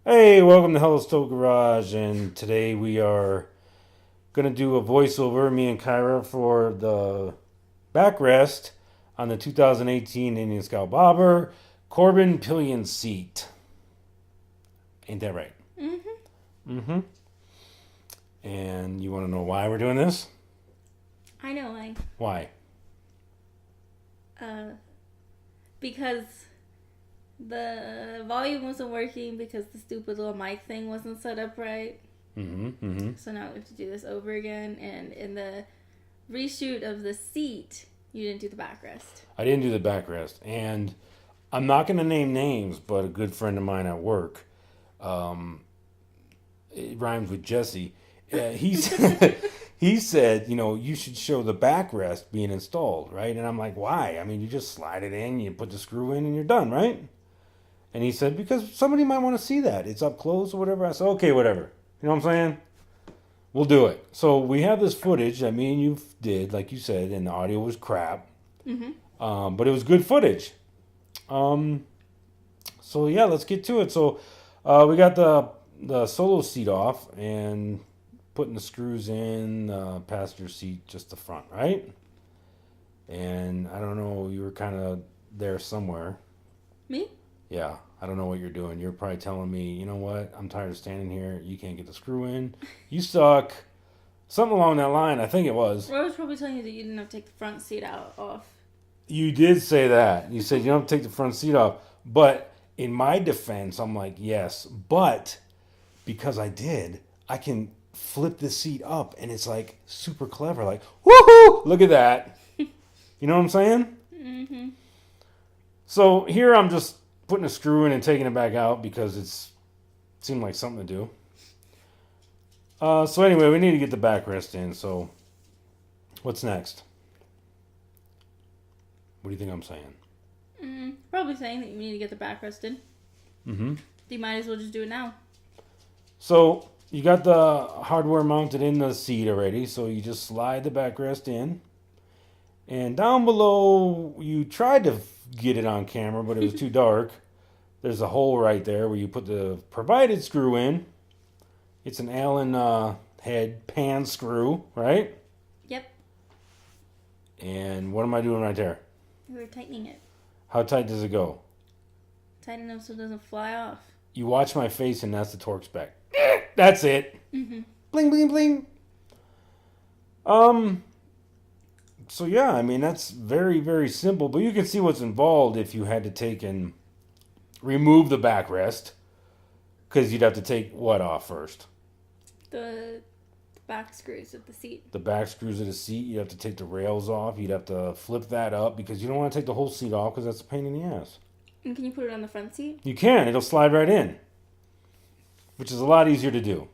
Hey, welcome to Hell's Stove Garage, and today we are going to do a voiceover, me and Kyra, for the backrest on the 2018 Indian Scout Bobber Corbin Pillion seat. Ain't that right? Mm-hmm. And you want to know why we're doing this? I know why. Why? Because the volume wasn't working because the stupid little mic thing wasn't set up right. So now we have to do this over again. And in the reshoot of the seat, you didn't do the backrest. I didn't do the backrest, and I'm not going to name names, but a good friend of mine at work, it rhymes with Jesse. He said, you should show the backrest being installed, right? And I'm like, why? I mean, you just slide it in, you put the screw in, and you're done, right? And he said, because somebody might want to see that. It's up close or whatever. I said, okay, whatever. You know what I'm saying? We'll do it. So we have this footage that me and you did, like you said, and the audio was crap. But it was good footage. So yeah, let's get to it. So we got the solo seat off and putting the screws in, passenger seat, just the front, right? And I don't know, you were kind of there somewhere. Me? Yeah, I don't know what you're doing. You're probably telling me, you know what? I'm tired of standing here. You can't get the screw in. You suck. Something along that line, I think it was. Well, I was probably telling you that you didn't have to take the front seat off. You did say that. You said you don't have to take the front seat off. But in my defense, I'm like, yes. But because I did, I can flip the seat up and it's like super clever. Like, woohoo! Look at that. You know what I'm saying? Mm-hmm. So here I'm just putting a screw in and taking it back out because it seemed like something to do. So anyway, we need to get the backrest in. So what's next? What do you think I'm saying? Probably saying that you need to get the backrest in. You might as well just do it now. So you got the hardware mounted in the seat already. So you just slide the backrest in. And down below, you tried to get it on camera, but it was too dark. There's a hole right there where you put the provided screw in. It's an Allen head pan screw, right? Yep. And what am I doing right there? We're tightening it. How tight does it go? Tight enough so it doesn't fly off. You watch my face and that's the torque spec. That's it. Bling, bling, bling. So yeah, I mean, that's very, very simple. But you can see what's involved if you had to take and remove the backrest. Because you'd have to take what off first? The back screws of the seat. The back screws of the seat. You'd have to take the rails off. You'd have to flip that up because you don't want to take the whole seat off because that's a pain in the ass. And can you put it on the front seat? You can. It'll slide right in. Which is a lot easier to do.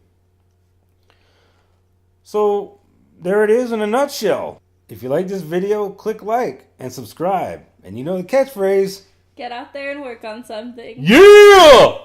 So there it is in a nutshell. If you like this video, click like and subscribe. And you know the catchphrase. Get out there and work on something. Yeah!